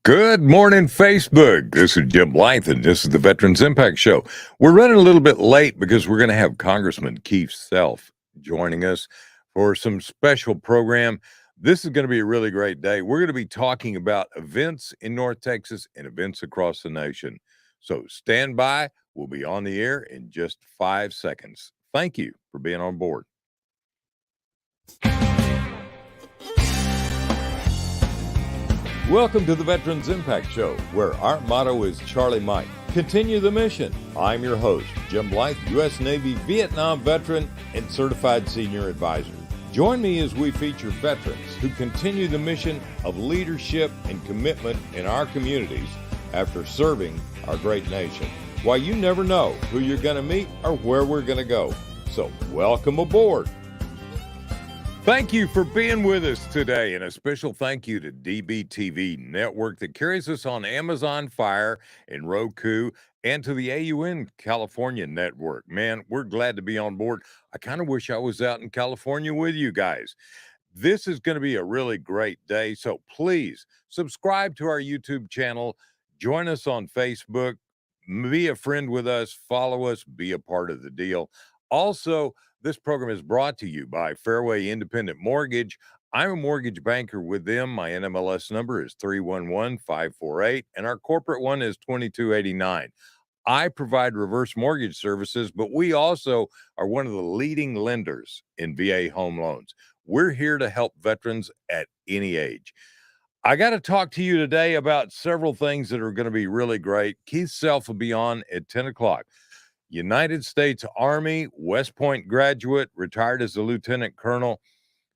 Good morning, Facebook. This is Jim Blythe, and this is the Veterans Impact Show. We're running a little bit late because we're going to have Congressman Keith Self joining us for some special program. This is going to be a really great day. We're going to be talking about events in North Texas and events across the nation. So stand by. We'll be on the air in just 5 seconds. Thank you for being on board. Welcome to the Veterans Impact Show, where our motto is Charlie Mike. Continue the mission. I'm your host, Jim Blythe, U.S. Navy Vietnam veteran and certified senior advisor. Join me as we feature veterans who continue the mission of leadership and commitment in our communities after serving our great nation. Why, you never know who you're going to meet or where we're going to go. So welcome aboard. Thank you for being with us today, and a special thank you to DBTV Network that carries us on Amazon Fire and Roku, and to the AUN California Network. Man, we're glad to be on board. I kind of wish I was out in California with you guys. This is going to be a really great day, so please subscribe to our YouTube channel, join us on Facebook, be a friend with us, follow us, be a part of the deal. Also, this program is brought to you by Fairway Independent Mortgage. I'm a mortgage banker with them. My NMLS number is 311548, and our corporate one is 2289. I provide reverse mortgage services, but we also are one of the leading lenders in VA home loans. We're here to help veterans at any age. I got to talk to you today about several things that are going to be really great. Keith Self will be on at 10 o'clock. United States Army, West Point graduate, retired as a lieutenant colonel.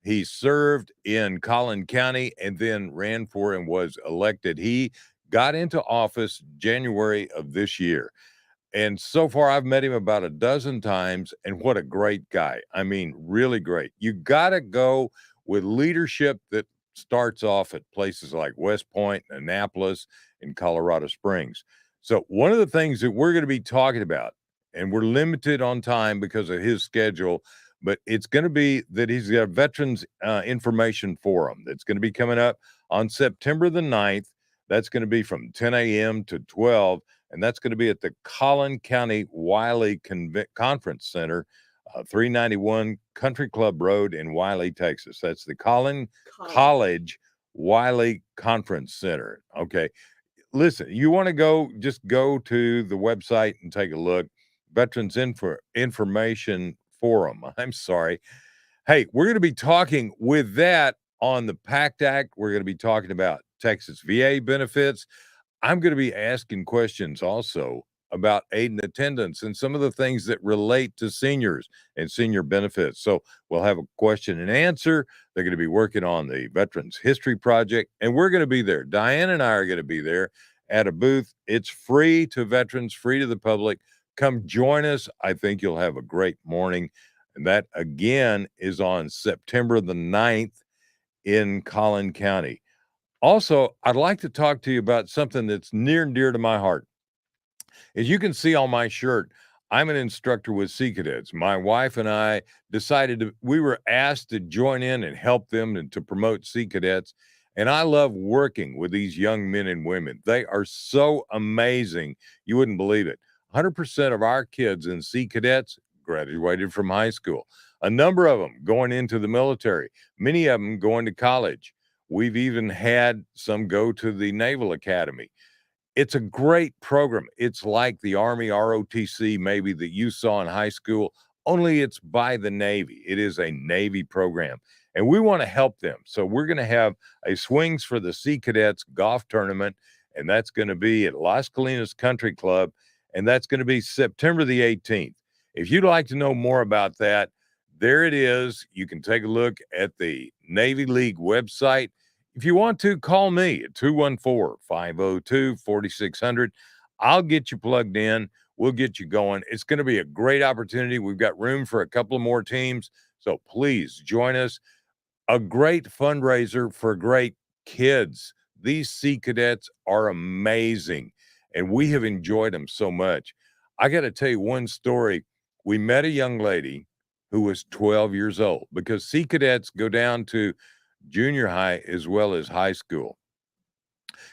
He served in Collin County and then ran for and was elected. He got into office January of this year. And so far, I've met him about a dozen times, and what a great guy. I mean, really great. You got to go with leadership that starts off at places like West Point, Annapolis, and Colorado Springs. So one of the things that we're going to be talking about, and we're limited on time because of his schedule, but it's going to be that he's got a Veterans Information Forum that's going to be coming up on September the 9th. That's going to be from 10 a.m. to 12, and that's going to be at the Collin County Wylie Conference Center, 391 Country Club Road in Wylie, Texas. That's the Collin College Wylie Conference Center. Okay. Listen, you want to go, just go to the website and take a look. Veterans Information Forum. I'm sorry. Hey, we're going to be talking with that on the PACT Act. We're going to be talking about Texas VA benefits. I'm going to be asking questions also about aid and attendance and some of the things that relate to seniors and senior benefits. So we'll have a question and answer. They're going to be working on the Veterans History Project, and we're going to be there. Diane and I are going to be there at a booth. It's free to veterans, free to the public. Come join us. I think you'll have a great morning. And that, again, is on September the 9th in Collin County. Also, I'd like to talk to you about something that's near and dear to my heart. As you can see on my shirt, I'm an instructor with Sea Cadets. My wife and I we were asked to join in and help them and to promote Sea Cadets. And I love working with these young men and women. They are so amazing. You wouldn't believe it. 100% of our kids in Sea Cadets graduated from high school. A number of them going into the military, many of them going to college. We've even had some go to the Naval Academy. It's a great program. It's like the Army ROTC, maybe that you saw in high school, only it's by the Navy. It is a Navy program, and we want to help them. So we're going to have a Swings for the Sea Cadets golf tournament, and that's going to be at Las Colinas Country Club, and that's going to be September the 18th. If you'd like to know more about that, there it is. You can take a look at the Navy League website. If you want to, call me at 214-502-4600. I'll get you plugged in. We'll get you going. It's going to be a great opportunity. We've got room for a couple of more teams, so please join us. A great fundraiser for great kids. These Sea Cadets are amazing, and we have enjoyed them so much. I got to tell you one story. We met a young lady who was 12 years old, because Sea Cadets go down to junior high as well as high school.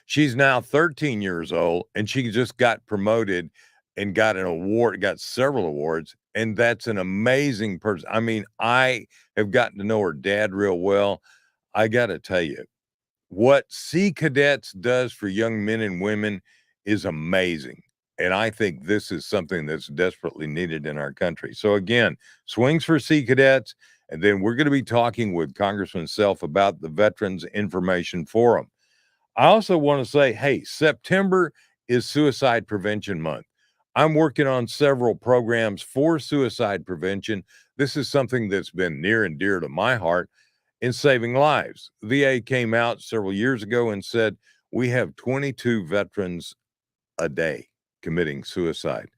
She's now 13 years old, and she just got promoted and got an award, got several awards, and that's an amazing person. I mean, I have gotten to know her dad real well. I got to tell you, what Sea Cadets does for young men and women is amazing. And I think this is something that's desperately needed in our country. So again, swings for Sea Cadets. And then we're going to be talking with Congressman Self about the Veterans Information Forum. I also want to say, hey, September is Suicide Prevention Month. I'm working on several programs for suicide prevention. This is something that's been near and dear to my heart in saving lives. VA came out several years ago and said, we have 22 veterans a day committing suicide.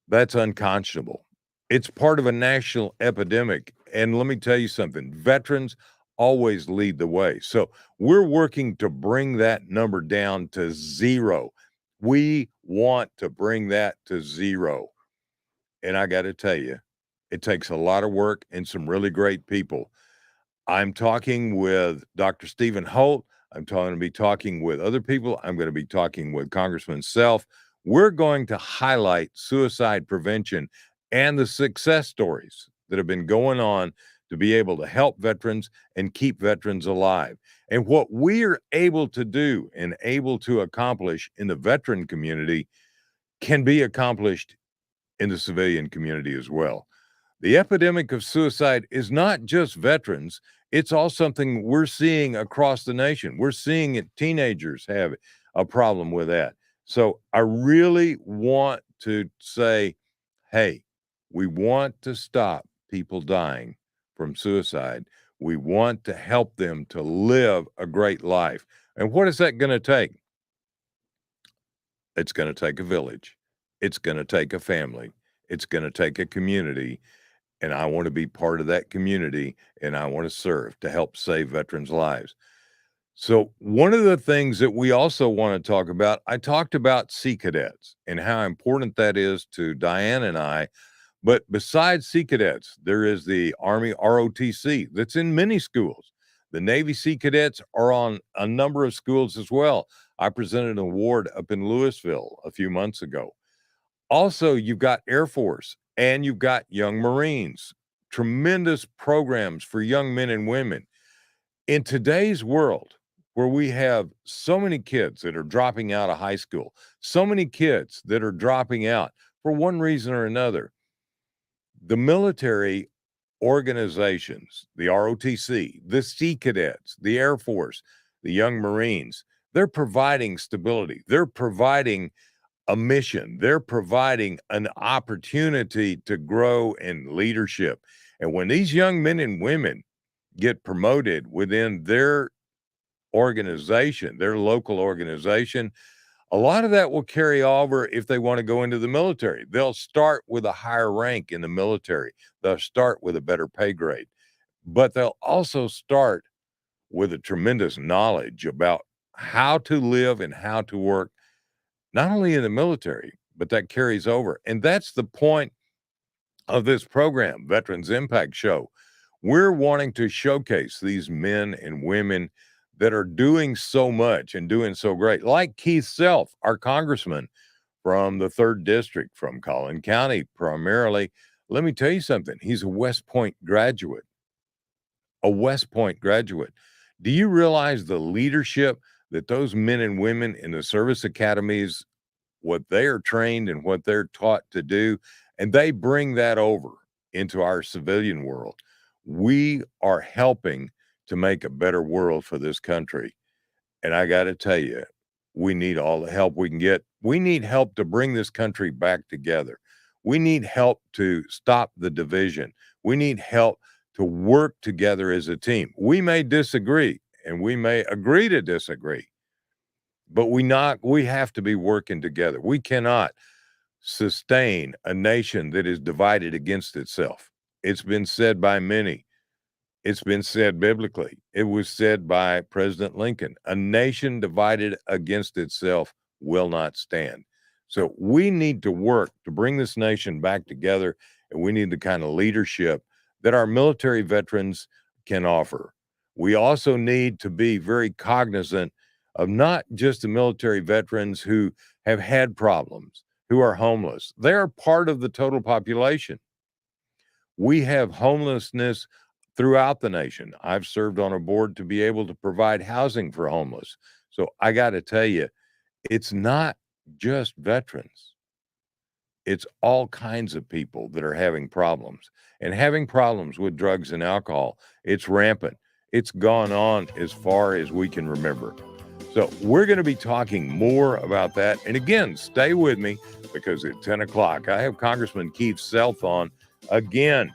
That's unconscionable. It's part of a national epidemic. And let me tell you something, veterans always lead the way. So we're working to bring that number down to zero. We want to bring that to zero. And I got to tell you, it takes a lot of work and some really great people. I'm talking with Dr. Stephen Holt. I'm going to be talking with other people. I'm going to be talking with Congressman Self. We're going to highlight suicide prevention and the success stories that have been going on to be able to help veterans and keep veterans alive. And what we are able to do and able to accomplish in the veteran community can be accomplished in the civilian community as well. The epidemic of suicide is not just veterans. It's all something we're seeing across the nation. We're seeing it, teenagers have a problem with that. So I really want to say, hey, we want to stop people dying from suicide. We want to help them to live a great life. And what is that going to take? It's going to take a village. It's going to take a family. It's going to take a community. And I want to be part of that community, and I want to serve to help save veterans' lives. So one of the things that we also want to talk about, I talked about Sea Cadets and how important that is to Diane and I. But besides Sea Cadets, there is the Army ROTC that's in many schools. The Navy Sea Cadets are on a number of schools as well. I presented an award up in Louisville a few months ago. Also, you've got Air Force and you've got Young Marines, tremendous programs for young men and women. In today's world, where we have so many kids that are dropping out of high school, so many kids that are dropping out for one reason or another, the military organizations, the ROTC, the Sea Cadets, the Air Force, the Young Marines, they're providing stability. They're providing a mission. They're providing an opportunity to grow in leadership. And when these young men and women get promoted within their organization, their local organization, a lot of that will carry over if they want to go into the military. They'll start with a higher rank in the military. They'll start with a better pay grade, but they'll also start with a tremendous knowledge about how to live and how to work not only in the military, but that carries over. And that's the point of this program, Veterans Impact Show. We're wanting to showcase these men and women that are doing so much and doing so great, like Keith Self, our congressman from the 3rd District from Collin County, primarily. Let me tell you something. He's a West Point graduate, a West Point graduate. Do you realize the leadership that those men and women in the service academies, what they are trained and what they're taught to do, and they bring that over into our civilian world? We are helping to make a better world for this country. And I got to tell you, we need all the help we can get. We need help to bring this country back together. We need help to stop the division. We need help to work together as a team. We may disagree and we may agree to disagree, but we have to be working together. We cannot sustain a nation that is divided against itself. It's been said by many. It's been said biblically. It was said by President Lincoln. A nation divided against itself will not stand. So we need to work to bring this nation back together, and we need the kind of leadership that our military veterans can offer. We also need to be very cognizant of not just the military veterans who have had problems, who are homeless. They are part of the total population. We have homelessness throughout the nation. I've served on a board to be able to provide housing for homeless. So I got to tell you, it's not just veterans. It's all kinds of people that are having problems and having problems with drugs and alcohol. It's rampant. It's gone on as far as we can remember. So we're going to be talking more about that. And again, stay with me because at 10 o'clock, I have Congressman Keith Self on again.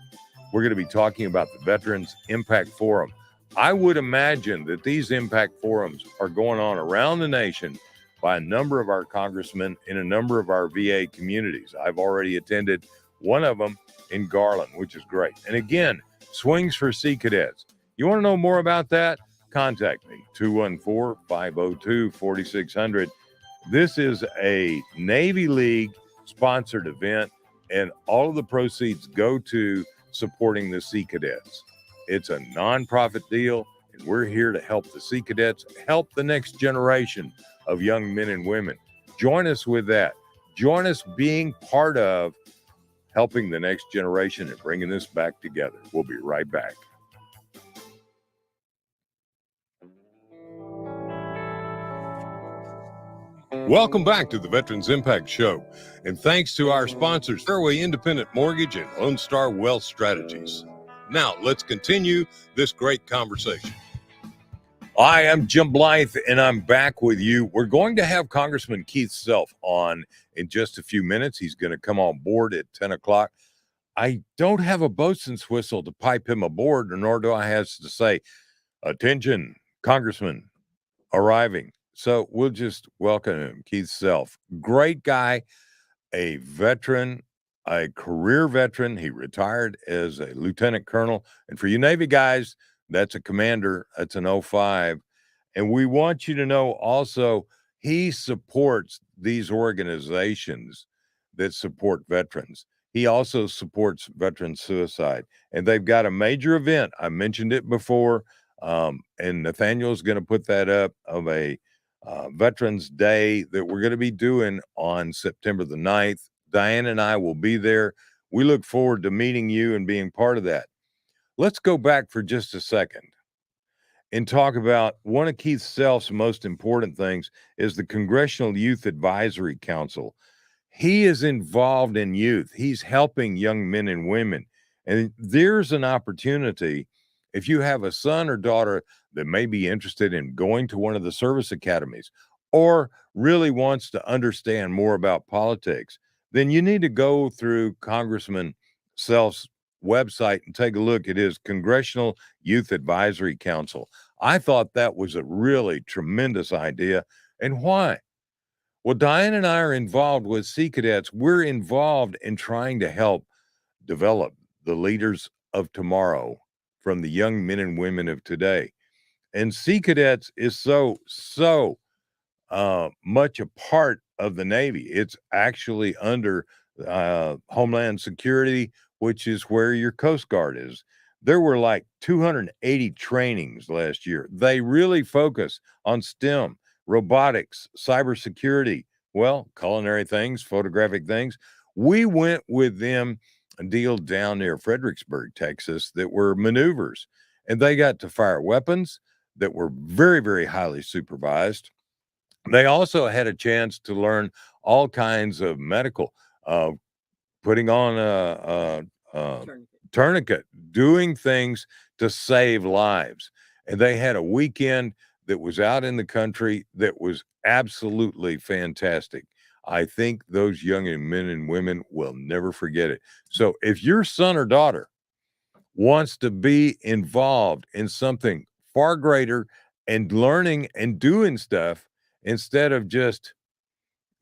We're going to be talking about the Veterans Impact Forum. I would imagine that these impact forums are going on around the nation by a number of our congressmen in a number of our VA communities. I've already attended one of them in Garland, which is great. And again, Swings for Sea Cadets. You want to know more about that? Contact me, 214-502-4600. This is a Navy League sponsored event, and all of the proceeds go to supporting the Sea Cadets. It's a nonprofit deal, and we're here to help the Sea Cadets, help the next generation of young men and women. Join us with that. Join us being part of helping the next generation and bringing this back together. We'll be right back. Welcome back to the Veterans Impact Show, and thanks to our sponsors, Fairway Independent Mortgage and Lone Star Wealth Strategies. Now, let's continue this great conversation. Hi, I'm Jim Blythe, and I'm back with you. We're going to have Congressman Keith Self on in just a few minutes. He's going to come on board at 10 o'clock. I don't have a boatswain's whistle to pipe him aboard, nor do I have to say, attention, Congressman, arriving. So we'll just welcome him, Keith Self. Great guy, a veteran, a career veteran. He retired as a lieutenant colonel. And for you Navy guys, that's a commander. That's an 05. And we want you to know also, he supports these organizations that support veterans. He also supports veteran suicide. And they've got a major event. I mentioned it before. And Nathaniel's going to put that up of a Veterans Day that we're going to be doing on September the 9th. Diane and I will be there. We look forward to meeting you and being part of that. Let's go back for just a second and talk about one of Keith Self's most important things is the Congressional Youth Advisory Council. He is involved in youth. He's helping young men and women. And there's an opportunity if you have a son or daughter that may be interested in going to one of the service academies or really wants to understand more about politics, then you need to go through Congressman Self's website and take a look at his Congressional Youth Advisory Council. I thought that was a really tremendous idea. And why? Well, Diane and I are involved with Sea Cadets. We're involved in trying to help develop the leaders of tomorrow from the young men and women of today. And Sea Cadets is so much a part of the Navy. It's actually under Homeland Security, which is where your Coast Guard is. There were like 280 trainings last year. They really focus on STEM, robotics, cybersecurity, well, culinary things, photographic things. We went with them a deal down near Fredericksburg, Texas, that were maneuvers, and they got to fire weapons that were very, very highly supervised. They also had a chance to learn all kinds of medical, putting on a tourniquet, doing things to save lives. And they had a weekend that was out in the country that was absolutely fantastic. I think those young men and women will never forget it. So if your son or daughter wants to be involved in something far greater and learning and doing stuff instead of just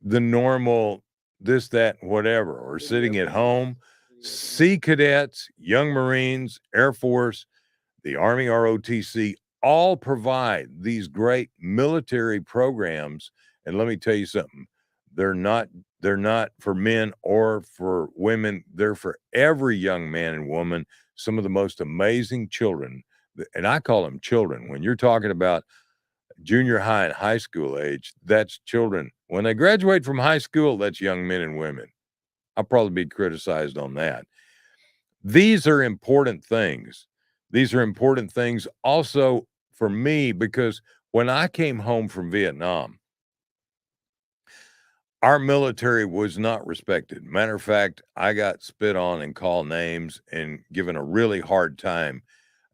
the normal this, that, whatever, or sitting at home, Sea Cadets, Young Marines, Air Force, the Army ROTC all provide these great military programs. And let me tell you something, they're not for men or for women. They're for every young man and woman. Some of the most amazing children, and I call them children. When you're talking about junior high and high school age, that's children. When they graduate from high school, that's young men and women. I'll probably be criticized on that. These are important things. These are important things also for me because when I came home from Vietnam, our military was not respected. Matter of fact, I got spit on and called names and given a really hard time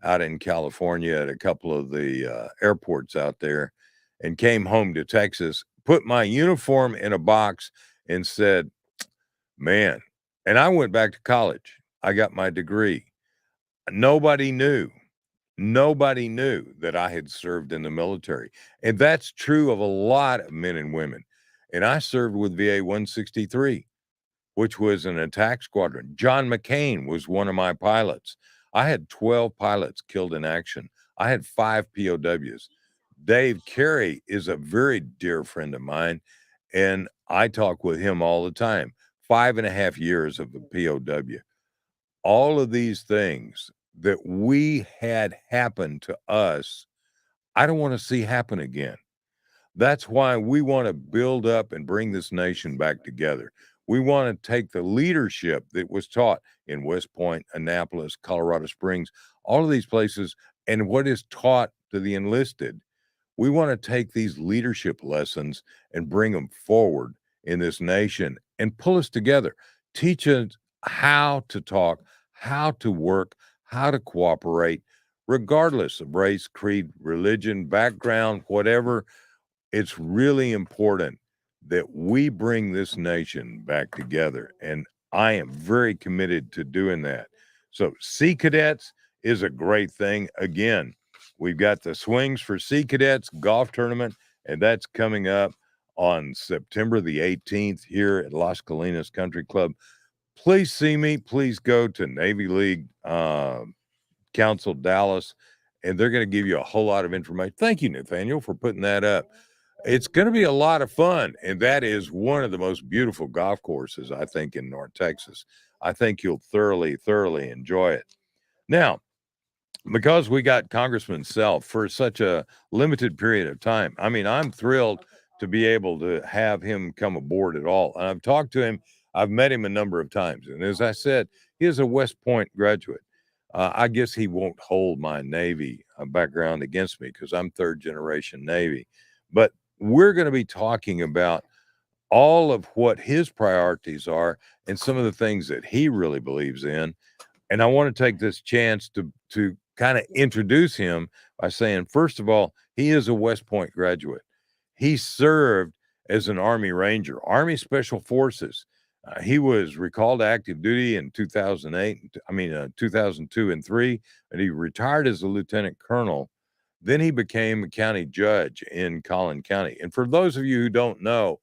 out in California at a couple of the airports out there, and came home to Texas, put my uniform in a box and said, man, and I went back to college. I got my degree. Nobody knew. Nobody knew that I had served in the military. And that's true of a lot of men and women. And I served with VA 163, which was an attack squadron. John McCain was one of my pilots. I had 12 pilots killed in action. I had 5 POWs. Dave Carey is a very dear friend of mine, and I talk with him all the time. 5.5 years of a POW. All of these things that we had happen to us, I don't want to see happen again. That's why we want to build up and bring this nation back together. We want to take the leadership that was taught in West Point, Annapolis, Colorado Springs, all of these places, and what is taught to the enlisted. We want to take these leadership lessons and bring them forward in this nation and pull us together. Teach us how to talk, how to work, how to cooperate, regardless of race, creed, religion, background, whatever. It's really important that we bring this nation back together. And I am very committed to doing that. So, Sea Cadets is a great thing. Again, we've got the Swings for Sea Cadets golf tournament, and that's coming up on September the 18th here at Las Colinas Country Club. Please see me. Please go to Navy League Council Dallas, and they're going to give you a whole lot of information. Thank you, Nathaniel, for putting that up. It's going to be a lot of fun, and that is one of the most beautiful golf courses, I think, in North Texas. I think you'll thoroughly, thoroughly enjoy it. Now, because we got Congressman Self for such a limited period of time, I mean, I'm thrilled to be able to have him come aboard at all. And I've talked to him. I've met him a number of times. And as I said, he is a West Point graduate. I guess he won't hold my Navy background against me because I'm third generation Navy. But we're going to be talking about all of what his priorities are and some of the things that he really believes in. And I want to take this chance to kind of introduce him by saying, first of all, he is a West Point graduate. He served as an Army Ranger, Army Special Forces. He was recalled to active duty in 2002 and 3, and he retired as a lieutenant colonel. Then he became a county judge in Collin County. And for those of you who don't know,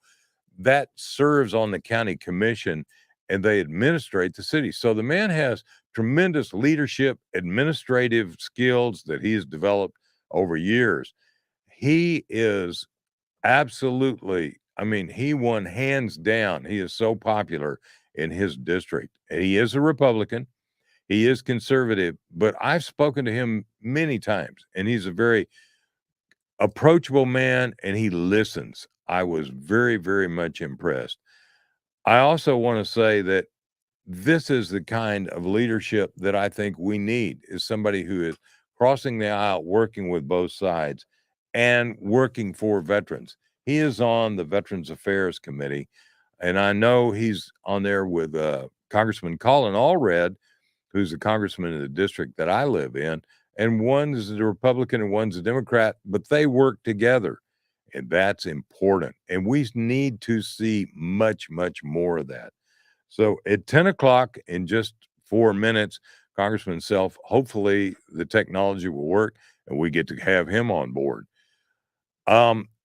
that serves on the county commission and they administrate the city. So the man has tremendous leadership, administrative skills that he has developed over years. He is absolutely, I mean, he won hands down. He is so popular in his district. He is a Republican. He is conservative, but I've spoken to him many times, and he's a very approachable man, and he listens. I was very, very much impressed. I also want to say that this is the kind of leadership that I think we need, is somebody who is crossing the aisle, working with both sides, and working for veterans. He is on the Veterans Affairs Committee, and I know he's on there with Congressman Collin Allred, who's a congressman in the district that I live in, and one's a Republican and one's a Democrat, but they work together, and that's important. And we need to see much, much more of that. So at 10 o'clock in just 4 minutes, Congressman Self, hopefully the technology will work and we get to have him on board.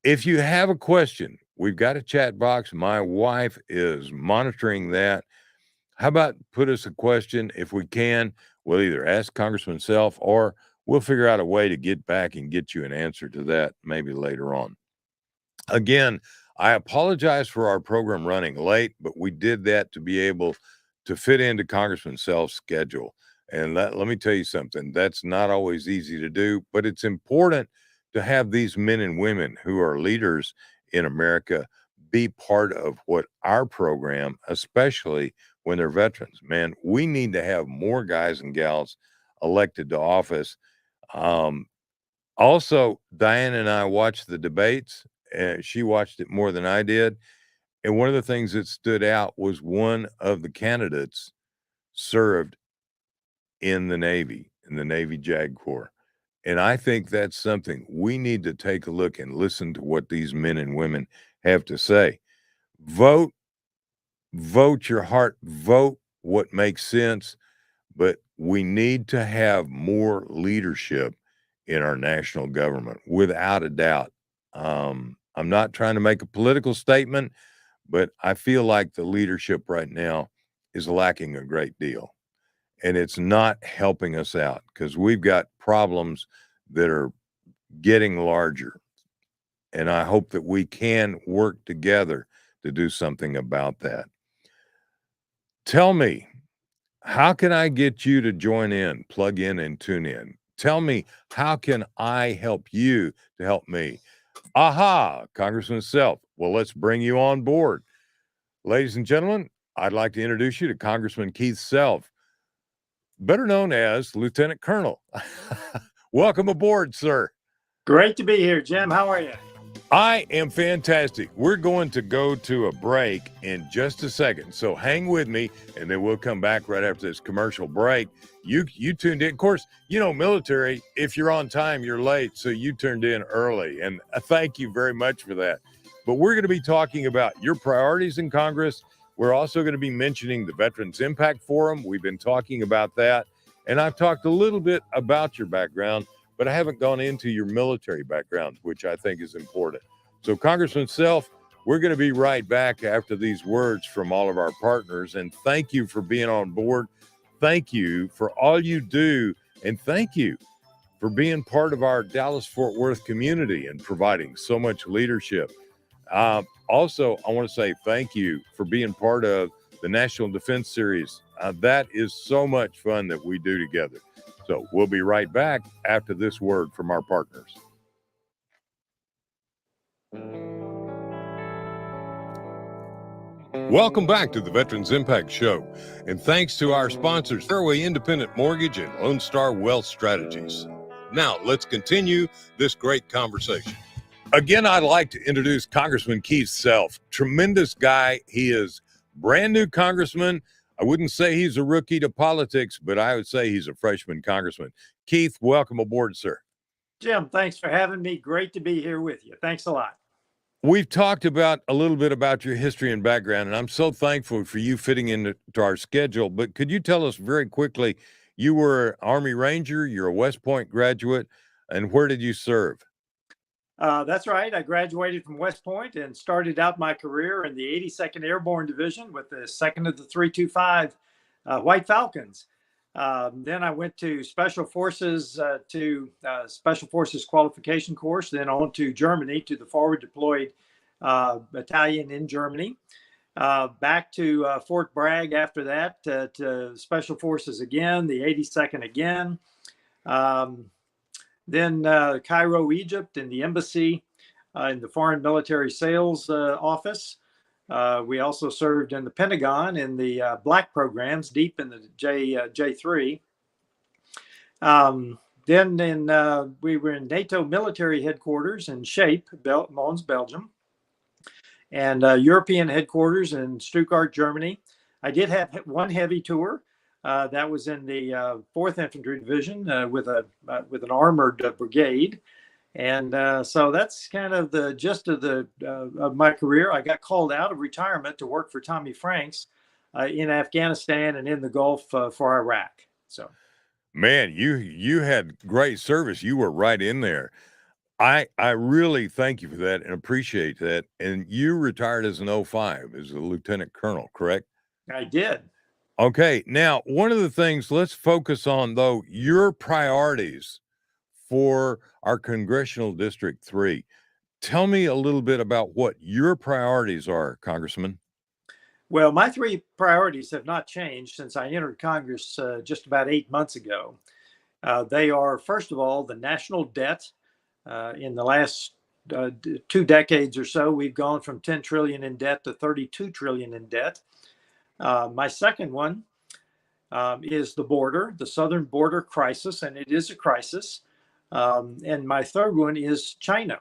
If you have a question, we've got a chat box. My wife is monitoring that. How about put us a question if we can? We'll either ask Congressman Self or we'll figure out a way to get back and get you an answer to that maybe later on. Again, I apologize for our program running late, but we did that to be able to fit into Congressman Self's schedule. And let me tell you something, that's not always easy to do, but it's important to have these men and women who are leaders in America be part of what our program, especially when they're veterans. Man, we need to have more guys and gals elected to office. Also, Diane and I watched the debates. She watched it more than I did. And one of the things that stood out was one of the candidates served in the Navy JAG Corps. And I think that's something we need to take a look and listen to what these men and women have to say. Vote your heart, vote what makes sense, but we need to have more leadership in our national government, without a doubt. I'm not trying to make a political statement, but I feel like the leadership right now is lacking a great deal. And it's not helping us out because we've got problems that are getting larger. And I hope that we can work together to do something about that. Tell me, how can I get you to join in, plug in, and tune in? Tell me, how can I help you to help me? Aha, Congressman Self. Well, let's bring you on board. Ladies and gentlemen, I'd like to introduce you to Congressman Keith Self, better known as Lieutenant Colonel. Welcome aboard, sir. Great to be here, Jim. How are you? I am fantastic. We're going to go to a break in just a second, so hang with me, and then we'll come back right after this commercial break. You tuned in. Of course, you know, military, if you're on time, you're late, so you turned in early, and thank you very much for that. But we're going to be talking about your priorities in Congress. We're also going to be mentioning the Veterans Impact Forum. We've been talking about that, and I've talked a little bit about your background, but I haven't gone into your military background, which I think is important. So, Congressman Self, we're going to be right back after these words from all of our partners. And thank you for being on board. Thank you for all you do. And thank you for being part of our Dallas-Fort Worth community and providing so much leadership. Also, I want to say thank you for being part of the National Defense Series. That is so much fun that we do together. So we'll be right back after this word from our partners. Welcome back to the Veterans Impact Show. And thanks to our sponsors, Fairway Independent Mortgage and Lone Star Wealth Strategies. Now, let's continue this great conversation. Again, I'd like to introduce Congressman Keith Self. Tremendous guy. He is brand new congressman. I wouldn't say he's a rookie to politics, but I would say he's a freshman congressman. Keith, welcome aboard, sir. Jim, thanks for having me. Great to be here with you. Thanks a lot. We've talked about a little bit about your history and background, and I'm so thankful for you fitting into our schedule. But could you tell us very quickly, you were an Army Ranger, you're a West Point graduate, and where did you serve? That's right. I graduated from West Point and started out my career in the 82nd Airborne Division with the 2nd of the 325 White Falcons. Then I went to Special Forces Special Forces Qualification Course, then on to Germany to the Forward Deployed Battalion in Germany. Back to Fort Bragg after that, to Special Forces again, the 82nd again. Then Cairo, Egypt, in the embassy, in the Foreign Military Sales Office. We also served in the Pentagon in the black programs, deep in the J3. Then we were in NATO military headquarters in Shape, Mons, Belgium, and European headquarters in Stuttgart, Germany. I did have one heavy tour. That was in the 4th Infantry Division with an armored brigade. And so that's kind of the gist of my career. I got called out of retirement to work for Tommy Franks in Afghanistan and in the Gulf for Iraq. So, man, you had great service. You were right in there. I really thank you for that and appreciate that. And you retired as an 05, as a lieutenant colonel, correct? I did. Okay. Now, one of the things, let's focus on, though, your priorities for our Congressional District 3. Tell me a little bit about what your priorities are, Congressman. Well, my 3 priorities have not changed since I entered Congress just about 8 months ago. They are, first of all, the national debt In the last 2 decades or so, we've gone from 10 trillion in debt to 32 trillion in debt. My second one is the southern border crisis, and it is a crisis. And my third one is China,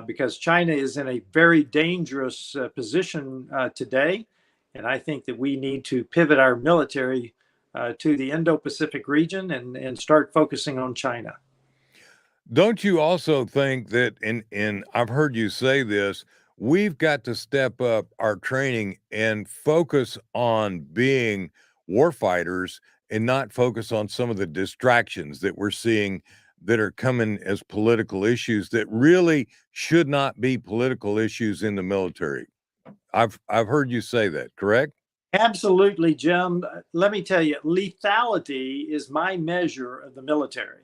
because China is in a very dangerous position today. And I think that we need to pivot our military to the Indo-Pacific region and start focusing on China. Don't you also think that, and I've heard you say this, we've got to step up our training and focus on being warfighters and not focus on some of the distractions that we're seeing that are coming as political issues that really should not be political issues in the military? I've heard you say that, correct? Absolutely, Jim. Let me tell you, lethality is my measure of the military.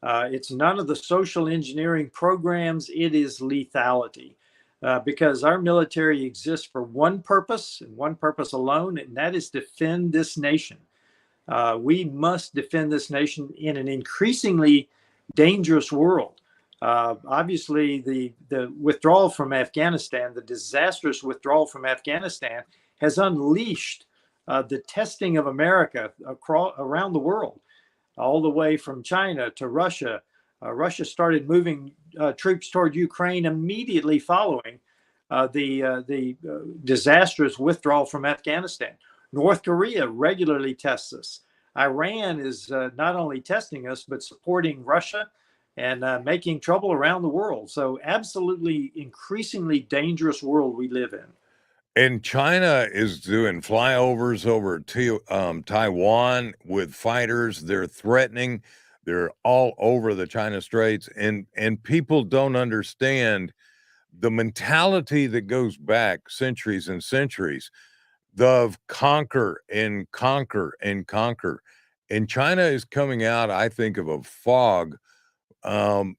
It's none of the social engineering programs. It is lethality, because our military exists for one purpose and one purpose alone, and that is defend this nation. We must defend this nation in an increasingly dangerous world. Obviously, the withdrawal from Afghanistan, the disastrous withdrawal from Afghanistan, has unleashed the testing of America around the world, all the way from China to Russia. Russia started moving troops toward Ukraine immediately following the disastrous withdrawal from Afghanistan. North Korea regularly tests us. Iran is not only testing us, but supporting Russia and making trouble around the world. So absolutely increasingly dangerous world we live in. And China is doing flyovers over to Taiwan with fighters. They're threatening. They're all over the China Straits, and people don't understand the mentality that goes back centuries and centuries of conquer and conquer and conquer. And China is coming out, I think, of a fog um,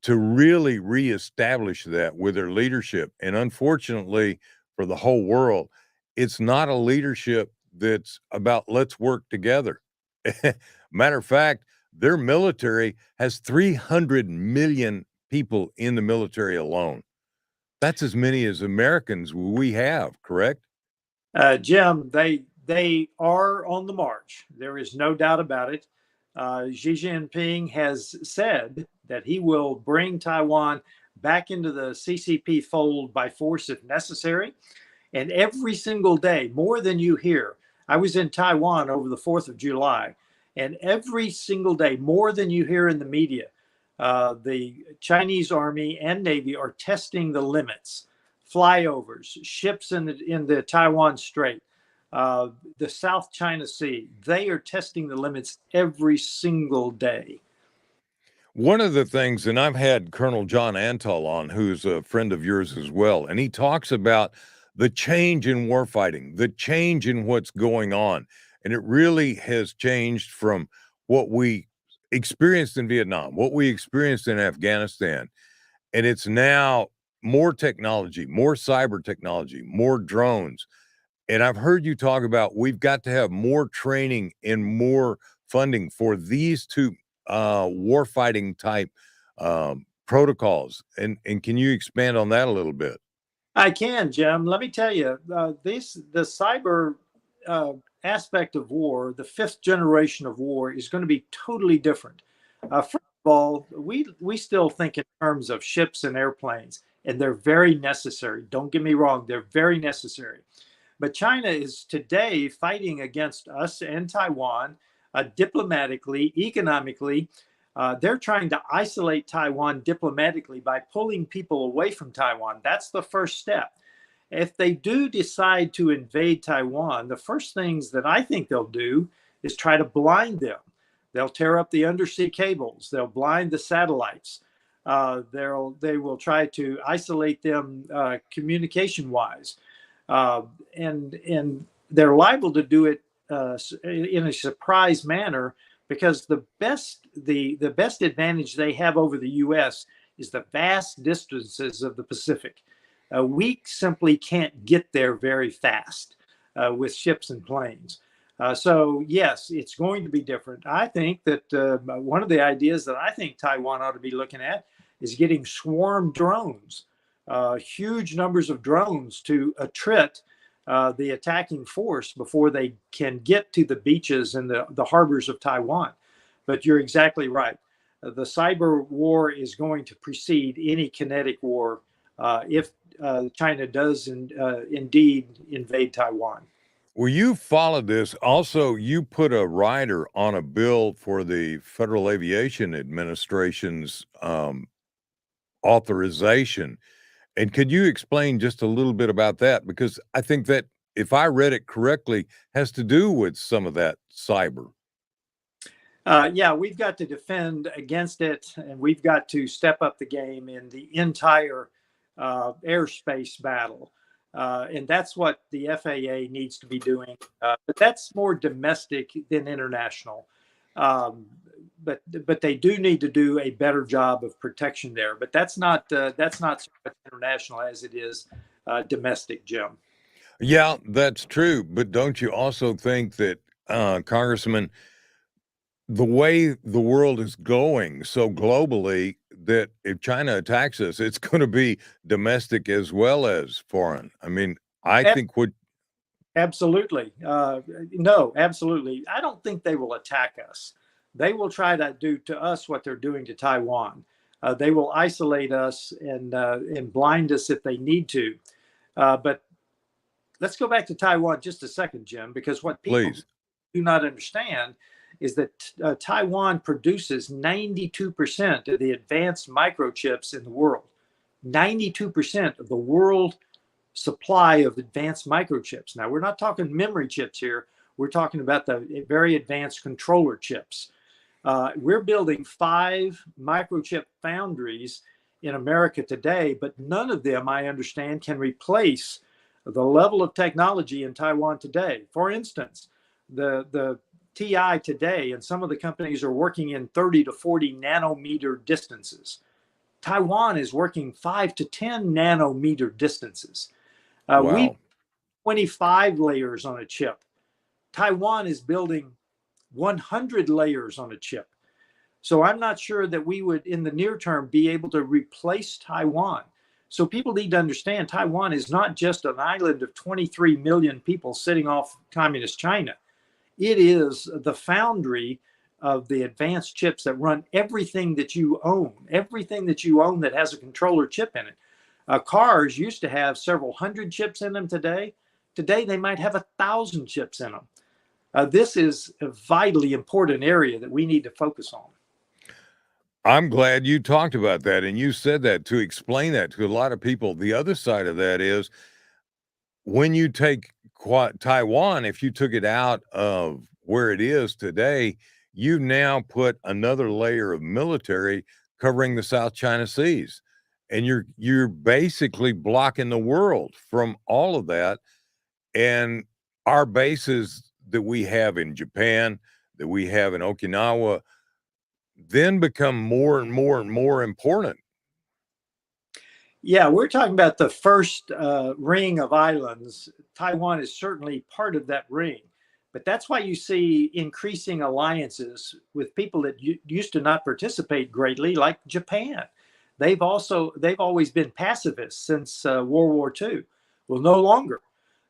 to really reestablish that with their leadership. And unfortunately, for the whole world, it's not a leadership that's about let's work together. Matter of fact, their military has 300 million people in the military alone. That's as many as Americans we have, correct? Jim, they are on the march. There is no doubt about it. Xi Jinping has said that he will bring Taiwan back into the CCP fold by force if necessary. And every single day, more than you hear, I was in Taiwan over the 4th of July, and every single day, more than you hear in the media, the Chinese Army and Navy are testing the limits. Flyovers, ships in the Taiwan Strait, the South China Sea, they are testing the limits every single day. One of the things, and I've had Colonel John Antal on, who's a friend of yours as well, and he talks about the change in warfighting, the change in what's going on. And it really has changed from what we experienced in Vietnam, what we experienced in Afghanistan. And it's now more technology, more cyber technology, more drones. And I've heard you talk about we've got to have more training and more funding for these two warfighting type protocols. And can you expand on that a little bit? I can, Jim. Let me tell you, the cyber aspect of war, the fifth generation of war, is going to be totally different. First of all, we still think in terms of ships and airplanes, and they're very necessary. Don't get me wrong, they're very necessary. But China is today fighting against us and Taiwan diplomatically, economically. They're trying to isolate Taiwan diplomatically by pulling people away from Taiwan. That's the first step. If they do decide to invade Taiwan, the first things that I think they'll do is try to blind them. They'll tear up the undersea cables. They'll blind the satellites. They will try to isolate them communication-wise. And they're liable to do it in a surprise manner, because the best advantage they have over the U.S. is the vast distances of the Pacific. We simply can't get there very fast with ships and planes. So yes, it's going to be different. I think that one of the ideas that I think Taiwan ought to be looking at is getting swarm drones, huge numbers of drones to attrit the attacking force before they can get to the beaches and the harbors of Taiwan. But you're exactly right. The cyber war is going to precede any kinetic war if China does indeed invade Taiwan. Well, you followed this. Also, you put a rider on a bill for the Federal Aviation Administration's authorization. And could you explain just a little bit about that? Because I think that, if I read it correctly, has to do with some of that cyber. Yeah, we've got to defend against it, and we've got to step up the game in the entire airspace battle. And that's what the FAA needs to be doing. But that's more domestic than international. But they do need to do a better job of protection there. But that's not so much international as it is domestic, Jim. Yeah, that's true. But don't you also think that, Congressman, the way the world is going so globally, that if China attacks us, it's going to be domestic as well as foreign? I mean, I think what. Absolutely. No, absolutely. I don't think they will attack us. They will try to do to us what they're doing to Taiwan. They will isolate us and blind us if they need to. But let's go back to Taiwan just a second, Jim, because what people do not understand is that Taiwan produces 92% of the advanced microchips in the world. 92% of the world supply of advanced microchips. Now, we're not talking memory chips here. We're talking about the very advanced controller chips. We're building 5 microchip foundries in America today, but none of them, I understand, can replace the level of technology in Taiwan today. For instance, the TI today, and some of the companies are working in 30 to 40 nanometer distances. Taiwan is working 5 to 10 nanometer distances. Wow. We 25 layers on a chip. Taiwan is building 100 layers on a chip. So I'm not sure that we would, in the near term, be able to replace Taiwan. So people need to understand Taiwan is not just an island of 23 million people sitting off communist China. It is the foundry of the advanced chips that run everything that you own that has a controller chip in it. Cars used to have several hundred chips in them today. Today, they might have 1,000 chips in them. This is a vitally important area that we need to focus on. I'm glad you talked about that, and you said that to explain that to a lot of people. The other side of that is, when you take Taiwan, if you took it out of where it is today, you now put another layer of military covering the South China Seas, and you're basically blocking the world from all of that. And our bases that we have in Japan, that we have in Okinawa, then become more and more and more important. Yeah, we're talking about the first ring of islands. Taiwan is certainly part of that ring. But that's why you see increasing alliances with people that used to not participate greatly, like Japan. They've always been pacifists since World War II. Well, no longer.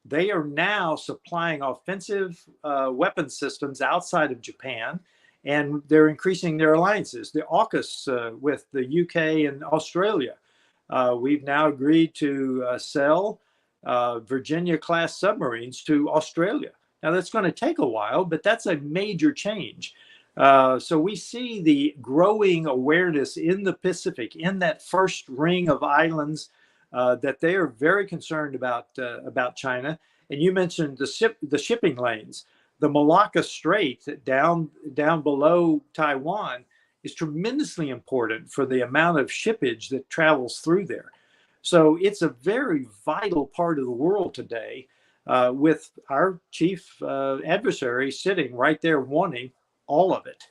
They are now supplying offensive weapon systems outside of Japan, and they're increasing their alliances. The AUKUS with the UK and Australia. We've now agreed to sell Virginia-class submarines to Australia. Now, that's going to take a while, but that's a major change. So we see the growing awareness in the Pacific, in that first ring of islands, that they are very concerned about China. And you mentioned the shipping lanes. The Malacca Strait down below Taiwan is tremendously important for the amount of shippage that travels through there. So it's a very vital part of the world today, with our chief adversary sitting right there wanting all of it.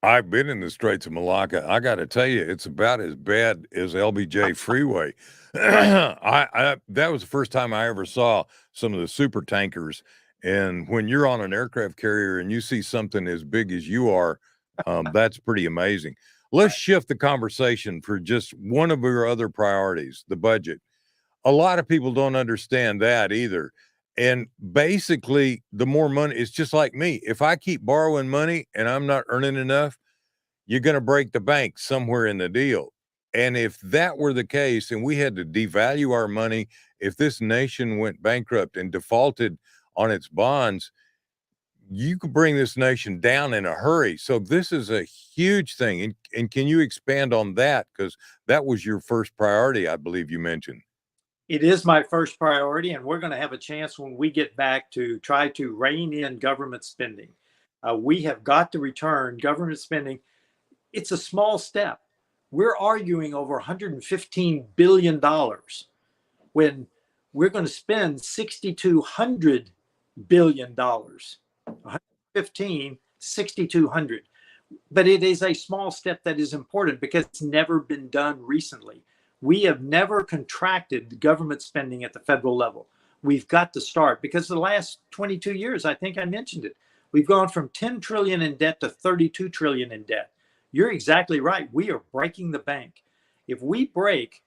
I've been in the Straits of Malacca. I got to tell you, it's about as bad as LBJ Freeway. That was the first time I ever saw some of the super tankers. And when you're on an aircraft carrier and you see something as big as you are, that's pretty amazing. let's shift the conversation for just one of your other priorities, the budget. A lot of people don't understand that either. And basically, the more money, it's just like me. If I keep borrowing money and I'm not earning enough, you're going to break the bank somewhere in the deal. And if that were the case and we had to devalue our money, if this nation went bankrupt and defaulted on its bonds, you could bring this nation down in a hurry. So this is a huge thing. And can you expand on that? Because that was your first priority, I believe you mentioned. It is my first priority, and we're going to have a chance when we get back to try to rein in government spending. We have got to return government spending. It's a small step. We're arguing over $115 billion when we're going to spend $6,200 billion. 115, 6,200. But it is a small step that is important because it's never been done recently. We have never contracted government spending at the federal level. We've got to start because the last 22 years, I think I mentioned it, we've gone from 10 trillion in debt to 32 trillion in debt. You're exactly right. We are breaking the bank. If we break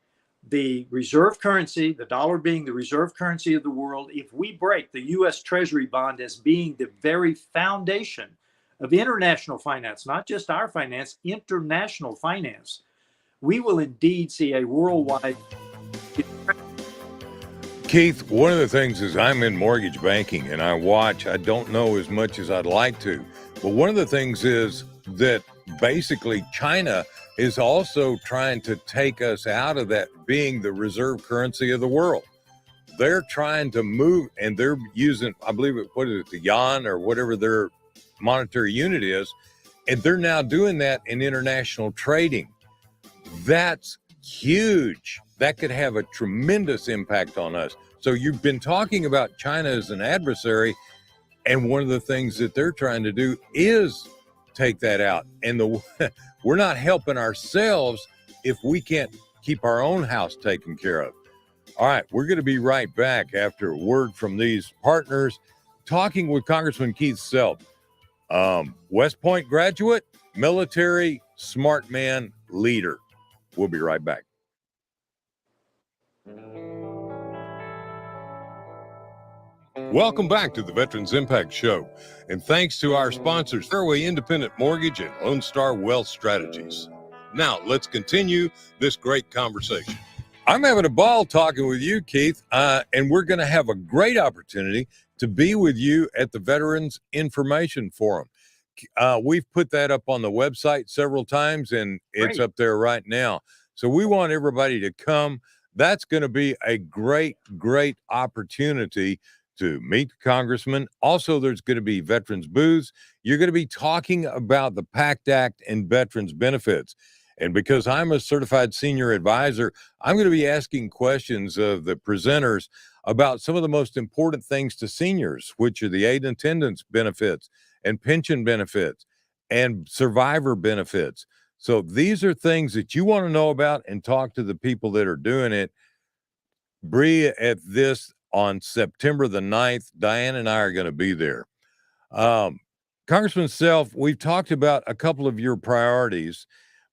the reserve currency, the dollar being the reserve currency of the world, if we break the U.S. Treasury bond as being the very foundation of international finance, not just our finance, international finance, we will indeed see a worldwide. Keith, one of the things is I'm in mortgage banking and I don't know as much as I'd like to, but one of the things is that basically China is also trying to take us out of that being the reserve currency of the world. They're trying to move, and they're using, I believe, the yuan or whatever their monetary unit is, and they're now doing that in international trading. That's huge. That could have a tremendous impact on us. So you've been talking about China as an adversary, and one of the things that they're trying to do is take that out. And we're not helping ourselves if we can't keep our own house taken care of. All right, we're going to be right back after a word from these partners, talking with Congressman Keith Self, West Point graduate, military, smart man, leader. We'll be right back. Welcome back to the Veterans Impact Show. And thanks to our sponsors, Fairway Independent Mortgage and Lone Star Wealth Strategies. Now, let's continue this great conversation. I'm having a ball talking with you, Keith, and we're going to have a great opportunity to be with you at the Veterans Information Forum. We've put that up on the website several times, and it's up there right now. So we want everybody to come. That's going to be a great, great opportunity to meet the congressman. Also, there's going to be veterans booths. You're going to be talking about the PACT Act and veterans benefits. And because I'm a certified senior advisor, I'm going to be asking questions of the presenters about some of the most important things to seniors, which are the aid and attendance benefits and pension benefits and survivor benefits. So these are things that you want to know about and talk to the people that are doing it. Bree, at this on September the 9th, Diane and I are going to be there. Congressman Self, we've talked about a couple of your priorities,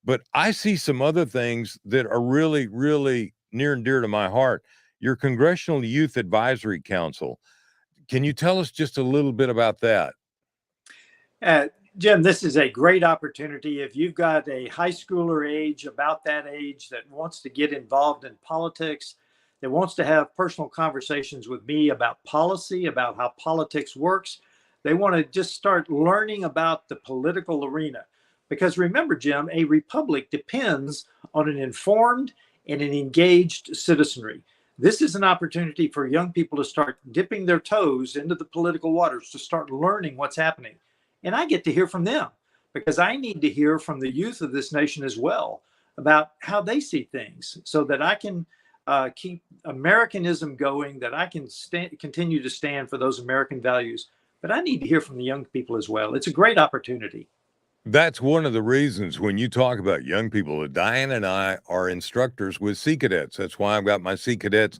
but I see some other things that are really, really near and dear to my heart. Your Congressional Youth Advisory Council. Can you tell us just a little bit about that? Jim, this is a great opportunity. If you've got a high schooler age, about that age, that wants to get involved in politics, that wants to have personal conversations with me about policy, about how politics works, they want to just start learning about the political arena. Because remember, Jim, a republic depends on an informed and an engaged citizenry. This is an opportunity for young people to start dipping their toes into the political waters, to start learning what's happening. And I get to hear from them because I need to hear from the youth of this nation as well about how they see things, so that I can keep Americanism going, that I can continue to stand for those American values. But I need to hear from the young people as well. It's a great opportunity. That's one of the reasons when you talk about young people, Diane and I are instructors with Sea Cadets. That's why I've got my Sea Cadets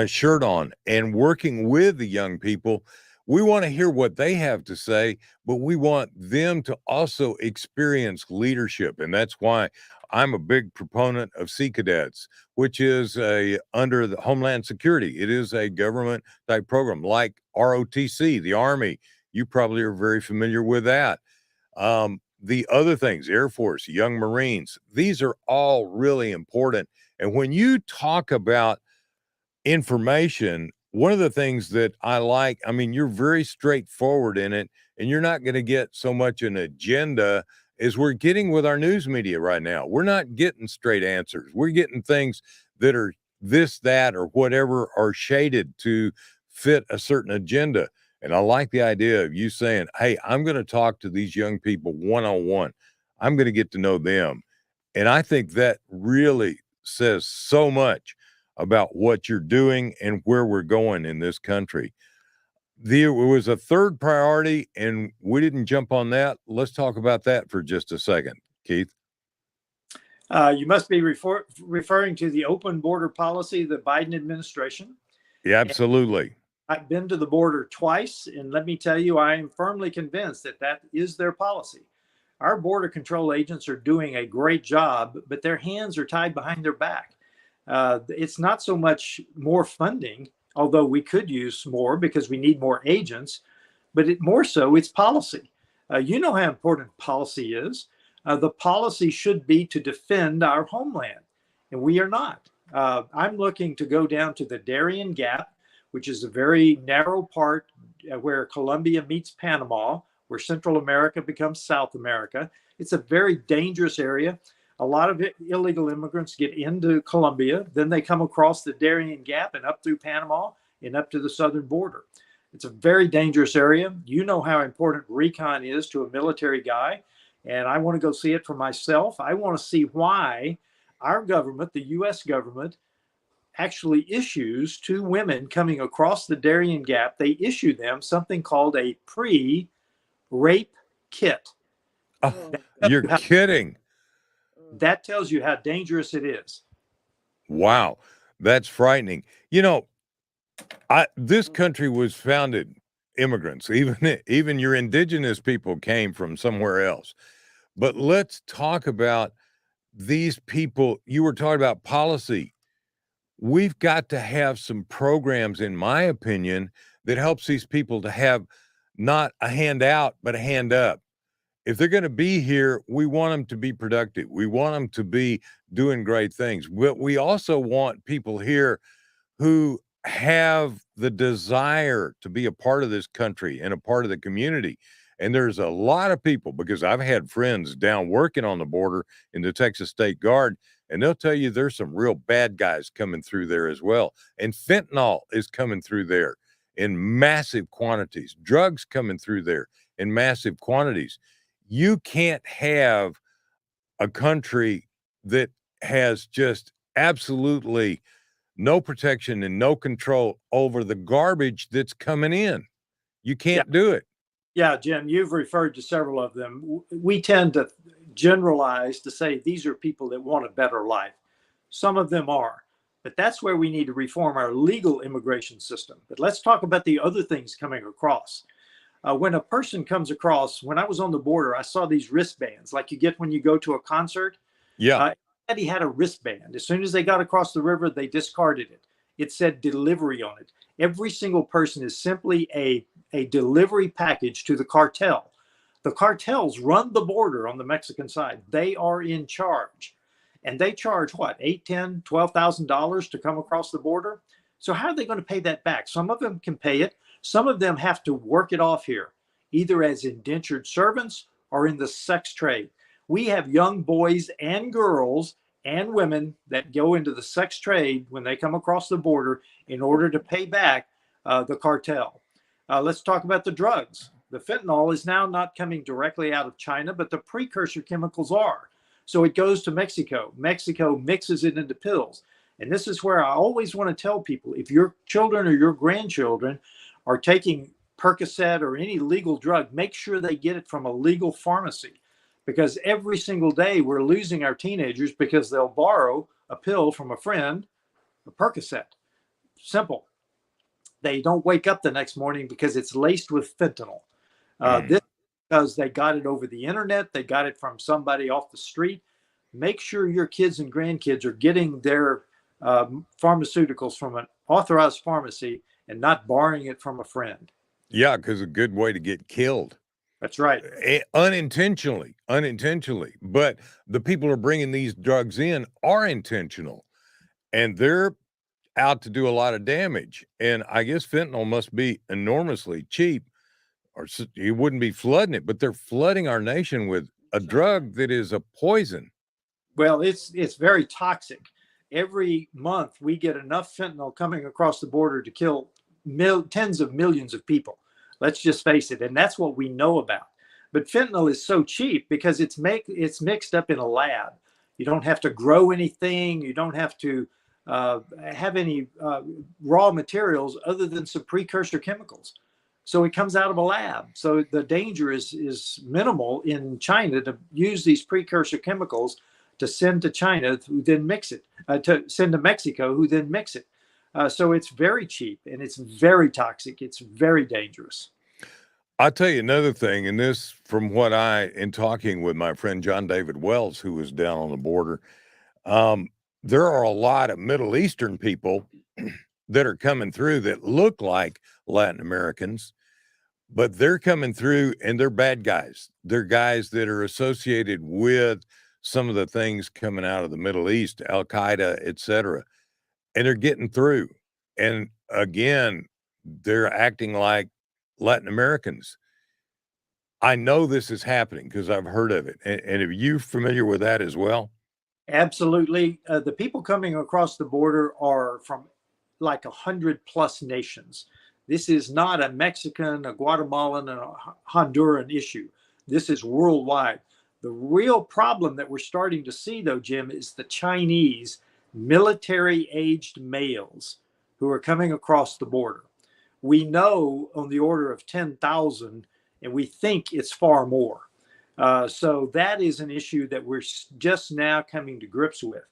shirt on. And working with the young people, We want to hear what they have to say, but we want them to also experience leadership. And that's why I'm a big proponent of Sea Cadets, which is under the Homeland Security. It is a government type program like ROTC, the Army. You probably are very familiar with that. The other things, Air Force, Young Marines, these are all really important. And when you talk about information, one of the things that I like, I mean, you're very straightforward in it, and you're not going to get so much an agenda as we're getting with our news media right now. We're not getting straight answers. We're getting things that are this, that, or whatever are shaded to fit a certain agenda. And I like the idea of you saying, hey, I'm going to talk to these young people one-on-one. I'm going to get to know them. And I think that really says so much about what you're doing and where we're going in this country. There was a third priority, and we didn't jump on that. Let's talk about that for just a second, Keith. You must be referring to the open border policy of the Biden administration. Yeah, absolutely. I've been to the border twice, and let me tell you, I am firmly convinced that that is their policy. Our border control agents are doing a great job, but their hands are tied behind their back. It's not so much more funding, although we could use more because we need more agents, but more so it's policy. You know how important policy is. The policy should be to defend our homeland, and we are not. I'm looking to go down to the Darien Gap, which is a very narrow part where Colombia meets Panama, where Central America becomes South America. It's a very dangerous area. A lot of illegal immigrants get into Colombia, then they come across the Darien Gap and up through Panama and up to the southern border. It's a very dangerous area. You know how important recon is to a military guy, and I want to go see it for myself. I want to see why our government, the U.S. government, actually issues to women coming across the Darien Gap, they issue them something called a pre-rape kit. Oh, you're kidding. That tells you how dangerous it is. Wow, that's frightening. You know, this country was founded, immigrants, even your indigenous people came from somewhere else. But let's talk about these people. You were talking about policy. We've got to have some programs, in my opinion, that helps these people to have not a hand out, but a hand up. If they're going to be here, we want them to be productive. We want them to be doing great things. But we also want people here who have the desire to be a part of this country and a part of the community. And there's a lot of people, because I've had friends down working on the border in the Texas State Guard, and they'll tell you there's some real bad guys coming through there as well. And fentanyl is coming through there in massive quantities. Drugs coming through there in massive quantities. You can't have a country that has just absolutely no protection and no control over the garbage that's coming in. You can't do it. Yeah, Jim, you've referred to several of them. We tend to generalize to say these are people that want a better life. Some of them are, but that's where we need to reform our legal immigration system. But let's talk about the other things coming across. When a person comes across, when I was on the border, I saw these wristbands like you get when you go to a concert. Yeah. He had a wristband. As soon as they got across the river, they discarded it. It said delivery on it. Every single person is simply a delivery package to the cartel. The cartels run the border on the Mexican side. They are in charge. And they charge what, $8,000, $10,000, $12,000 to come across the border? So how are they going to pay that back? Some of them can pay it. Some of them have to work it off here, either as indentured servants or in the sex trade. We have young boys and girls and women that go into the sex trade when they come across the border in order to pay back the cartel. Let's talk about the drugs. The fentanyl is now not coming directly out of China, but the precursor chemicals are. So it goes to Mexico. Mexico mixes it into pills. And this is where I always want to tell people, if your children or your grandchildren are taking Percocet or any legal drug, make sure they get it from a legal pharmacy. Because every single day we're losing our teenagers because they'll borrow a pill from a friend, a Percocet. Simple. they don't wake up the next morning because it's laced with fentanyl. This because they got it over the internet, they got it from somebody off the street. Make sure your kids and grandkids are getting their pharmaceuticals from an authorized pharmacy and not borrowing it from a friend. Yeah, because a good way to get killed. That's right. Unintentionally. But the people who are bringing these drugs in are intentional, and they're out to do a lot of damage. And I guess fentanyl must be enormously cheap, or you wouldn't be flooding it, but they're flooding our nation with a drug that is a poison. Well, it's very toxic. Every month we get enough fentanyl coming across the border to kill tens of millions of people. Let's just face it. And that's what we know about. But fentanyl is so cheap because it's mixed up in a lab. You don't have to grow anything. You don't have to have any raw materials other than some precursor chemicals. So it comes out of a lab. So the danger is minimal in China to use these precursor chemicals to send to China, who then mix it, to send to Mexico, who then mix it. So it's very cheap and it's very toxic. It's very dangerous. I'll tell you another thing, and this from what in talking with my friend John David Wells, who was down on the border, there are a lot of Middle Eastern people that are coming through that look like Latin Americans, but they're coming through and they're bad guys. They're guys that are associated with some of the things coming out of the Middle East, Al Qaeda, etc. And they're getting through. And again, they're acting like Latin Americans. I know this is happening because I've heard of it. And are you familiar with that as well? Absolutely. The people coming across the border are from like 100+ nations. This is not a Mexican, a Guatemalan, and a Honduran issue. This is worldwide. The real problem that we're starting to see, though, Jim, is the Chinese military-aged males who are coming across the border. We know on the order of 10,000, and we think it's far more. So that is an issue that we're just now coming to grips with.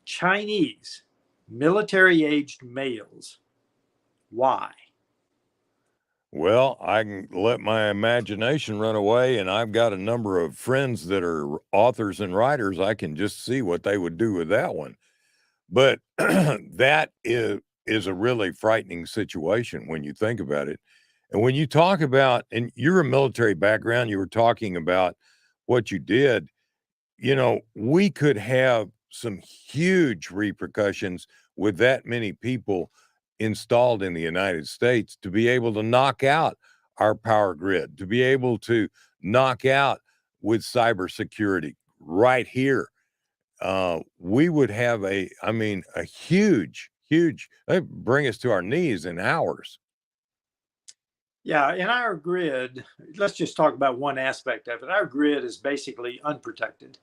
Chinese military-aged males. Why? Well, I can let my imagination run away, and I've got a number of friends that are authors and writers. I can just see what they would do with that one. But that is a really frightening situation when you think about it. And when you talk about, and you're a military background, you were talking about what you did, we could have some huge repercussions with that many people installed in the United States to be able to knock out our power grid, to be able to knock out with cybersecurity right here. We would have a huge, bring us to our knees in hours. Yeah, in our grid, let's just talk about one aspect of it. Our grid is basically unprotected.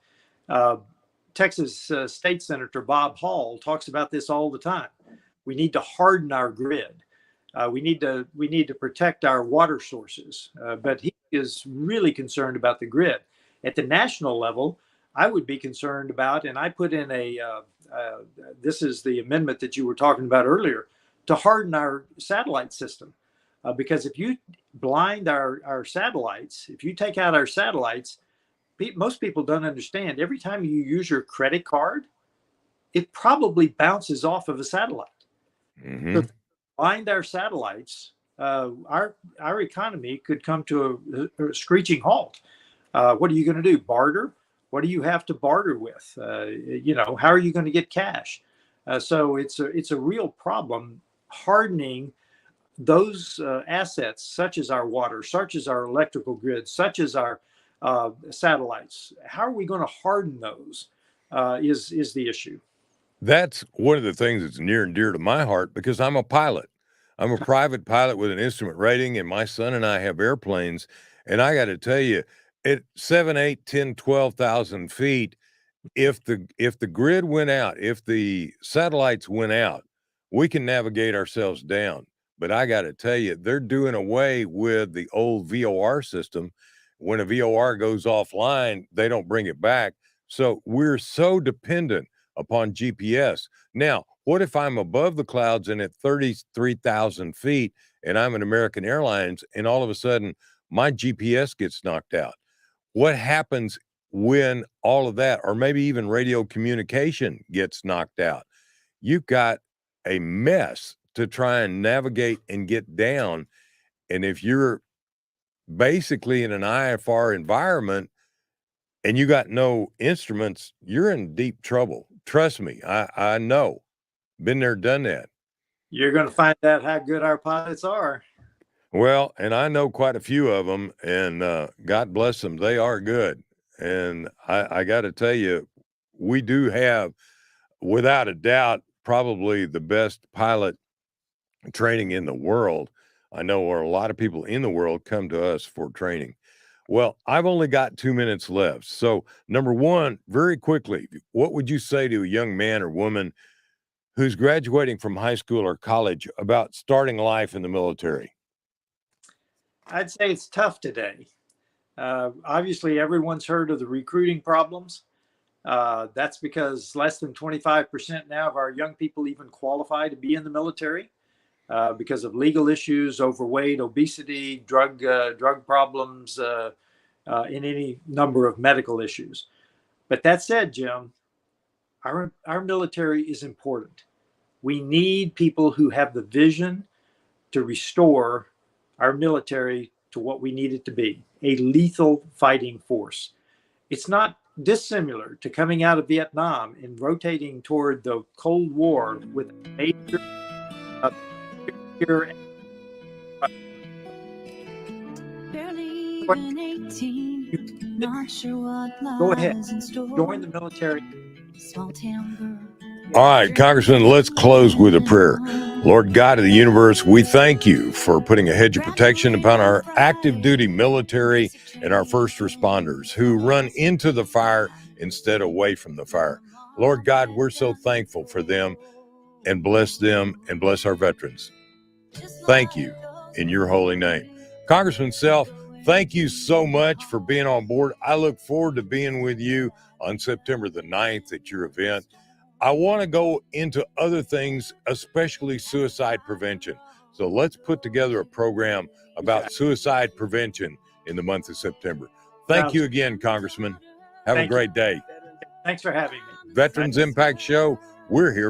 Texas State Senator Bob Hall talks about this all the time. We need to harden our grid. We need to protect our water sources. But he is really concerned about the grid. At the national level, I would be concerned about, and I put in this is the amendment that you were talking about earlier, to harden our satellite system. Because if you blind our satellites, if you take out our satellites, most people don't understand. Every time you use your credit card, it probably bounces off of a satellite. Mm-hmm. So if we blind our satellites, our economy could come to a screeching halt. What are you going to do? Barter? What do you have to barter with? How are you going to get cash? So it's a real problem hardening those assets, such as our water, such as our electrical grid, such as our satellites. How are we going to harden those is the issue. That's one of the things that's near and dear to my heart because I'm a pilot. I'm a private pilot with an instrument rating, and my son and I have airplanes. And I got to tell you, at 7, 8, 10, 12,000 feet, if the grid went out, if the satellites went out, we can navigate ourselves down. But I got to tell you, they're doing away with the old VOR system. When a VOR goes offline, they don't bring it back. So we're so dependent upon GPS. Now, What if I'm above the clouds and at 33,000 feet and I'm an American Airlines and all of a sudden my GPS gets knocked out? What happens when all of that, or maybe even radio communication gets knocked out? You've got a mess to try and navigate and get down. And if you're basically in an IFR environment and you got no instruments, you're in deep trouble. Trust me, I know. Been there, done that. You're going to find out how good our pilots are. Well, and I know quite a few of them, and God bless them. They are good. And I got to tell you, we do have, without a doubt, probably the best pilot training in the world. I know where a lot of people in the world come to us for training. Well, I've only got 2 minutes left. So, number one, very quickly, what would you say to a young man or woman who's graduating from high school or college about starting life in the military? I'd say it's tough today. Obviously, everyone's heard of the recruiting problems. That's because less than 25% now of our young people even qualify to be in the military because of legal issues, overweight, obesity, drug problems, in any number of medical issues. But that said, Jim, our military is important. We need people who have the vision to restore our military to what we need it to be, a lethal fighting force. It's not dissimilar to coming out of Vietnam and rotating toward the Cold War with a major go ahead, join the military. All right, Congressman, let's close with a prayer. Lord God of the universe, we thank you for putting a hedge of protection upon our active duty military and our first responders who run into the fire instead away from the fire. Lord God, we're so thankful for them and bless our veterans. Thank you in your holy name. Congressman Self, thank you so much for being on board. I look forward to being with you on September the 9th at your event. I want to go into other things, especially suicide prevention. So let's put together a program about suicide prevention in the month of September. Thank you again, Congressman. Have a great day. Thanks for having me. Veterans Impact Show, we're here.